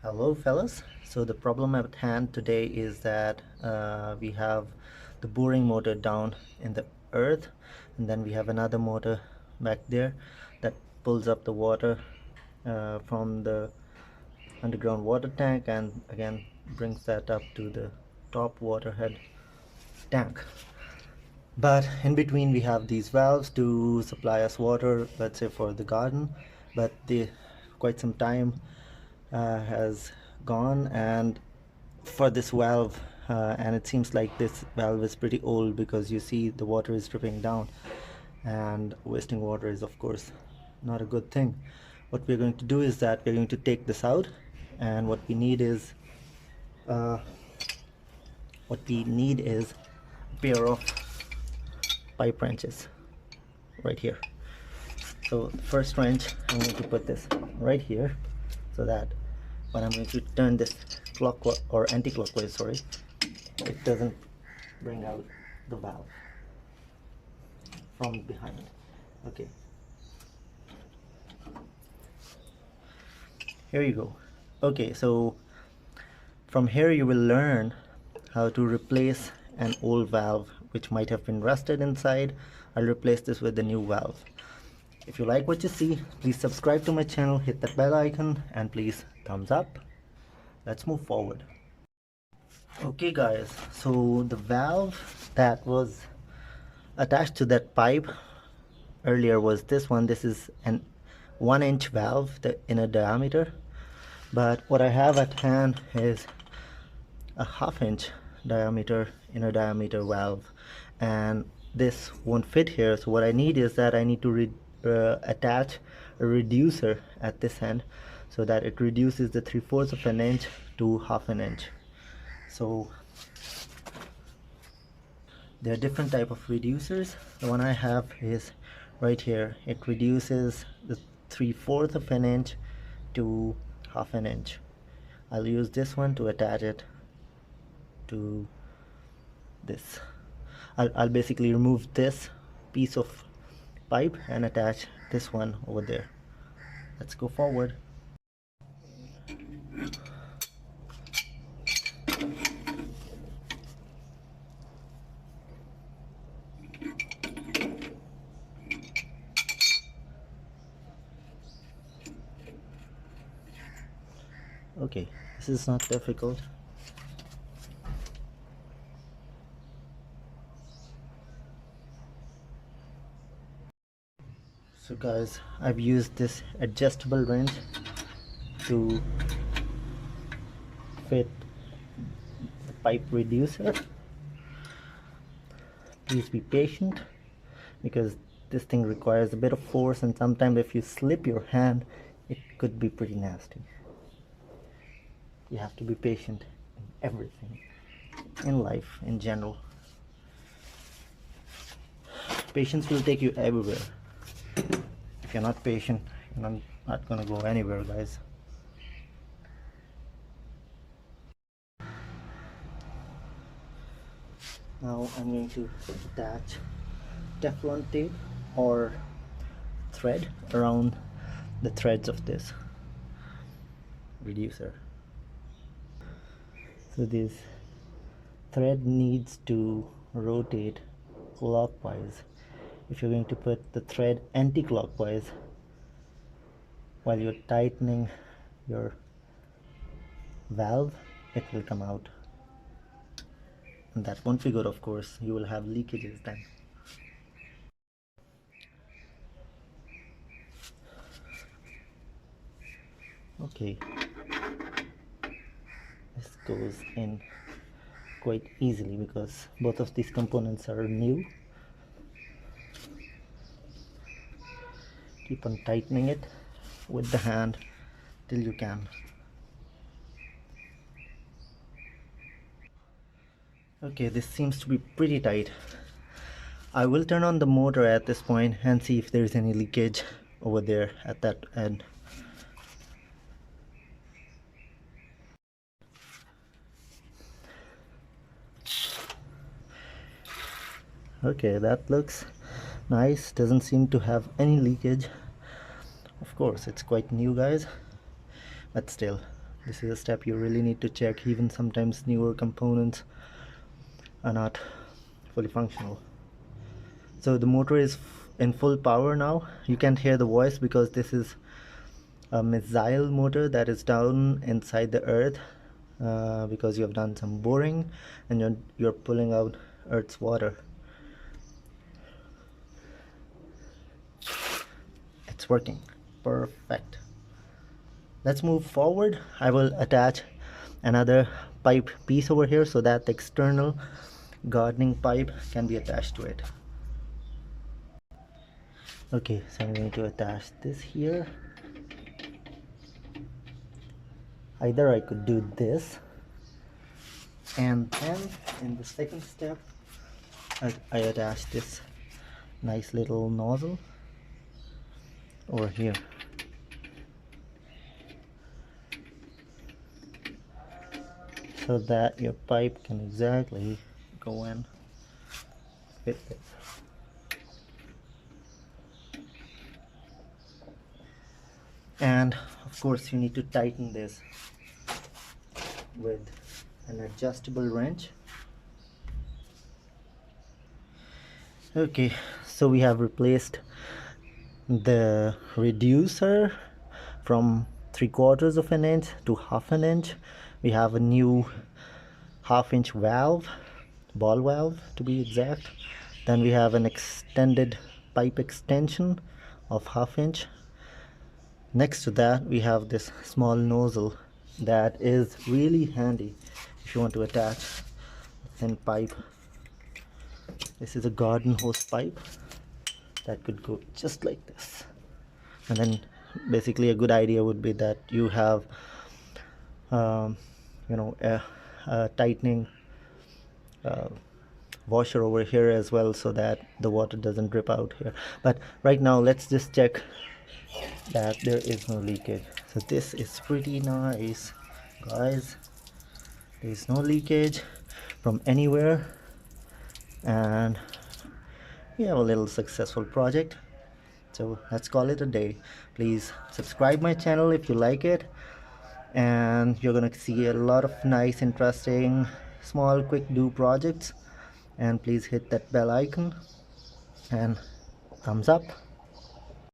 Hello fellas, so the problem at hand today is that we have the boring motor down in the earth, and then we have another motor back there that pulls up the water from the underground water tank and again brings that up to the top waterhead tank. But in between we have these valves to supply us water, let's say for the garden, but quite some time has gone and for this valve, and it seems like this valve is pretty old because you see the water is dripping down, and wasting water is of course not a good thing. What we're going to do is that we're going to take this out, and what we need is uh, a pair of pipe wrenches right here. So the first wrench, I'm going to put this right here so that when I'm going to turn this clockwise or anti-clockwise, sorry, it doesn't bring out the valve from behind. Okay, here you go. Okay, so from here you will learn how to replace an old valve which might have been rusted inside. I'll replace this with the new valve. If you like what you see, please subscribe to my channel, hit that bell icon, and please thumbs up. Let's move forward. Okay guys, so the valve that was attached to that pipe earlier was this one. This is an 1-inch valve, the inner diameter, but what I have at hand is a 1/2-inch diameter inner diameter valve, and this won't fit here. So what I need is that I need to attach a reducer at this end so that it reduces the 3/4 of an inch to 1/2 an inch. So there are different type of reducers. The one I have is right here. It reduces the 3/4 of an inch to 1/2 an inch. I'll use this one to attach it to this. I'll basically remove this piece of pipe and attach this one over there. Let's go forward. Okay, this is not difficult. So guys, I've used this adjustable wrench to fit the pipe reducer. Please be patient because this thing requires a bit of force, and sometimes if you slip your hand, it could be pretty nasty. You have to be patient in everything, in life in general. Patience will take you everywhere. If you're not patient, you're not gonna go anywhere, guys. Now I'm going to attach Teflon tape or thread around the threads of this reducer. So this thread needs to rotate clockwise. If you're going to put the thread anti-clockwise while you're tightening your valve, it will come out, and that won't be good. Of course, you will have leakages then. Okay, this goes in quite easily because both of these components are new. Keep on tightening it with the hand till you can. Okay, this seems to be pretty tight. I will turn on the motor at this point and see if there is any leakage over there at that end. Okay, that looks nice. Doesn't seem to have any leakage. Of course, it's quite new, guys, but still, This is a step you really need to check. Even sometimes newer components are not fully functional. So the motor is in full power now. You can't hear the voice because this is a missile motor that is down inside the earth, because you have done some boring and you're pulling out earth's water. It's working perfect. Let's move forward. I will attach another pipe piece over here so that the external gardening pipe can be attached to it. Okay, so I'm going to attach this here. Either I could do this, and then in the second step I attach this nice little nozzle over here. So that your pipe can exactly go in with it. And of course you need to tighten this with an adjustable wrench. Okay, so we have replaced the reducer from 3/4 of an inch to 1/2 an inch. We have a new 1/2 inch valve, ball valve to be exact. Then we have an extended pipe extension of 1/2 inch. Next to that we have this small nozzle that is really handy if you want to attach a thin pipe. This is a garden hose pipe that could go just like this. And then basically a good idea would be that you have a tightening washer over here as well, so that the water doesn't drip out here. But right now let's just check that there is no leakage. So this is pretty nice, guys. There is no leakage from anywhere, and we have a little successful project. So let's call it a day. Please subscribe my channel if you like it, and you're gonna see a lot of nice, interesting, small, quick do projects. And please hit that bell icon and thumbs up.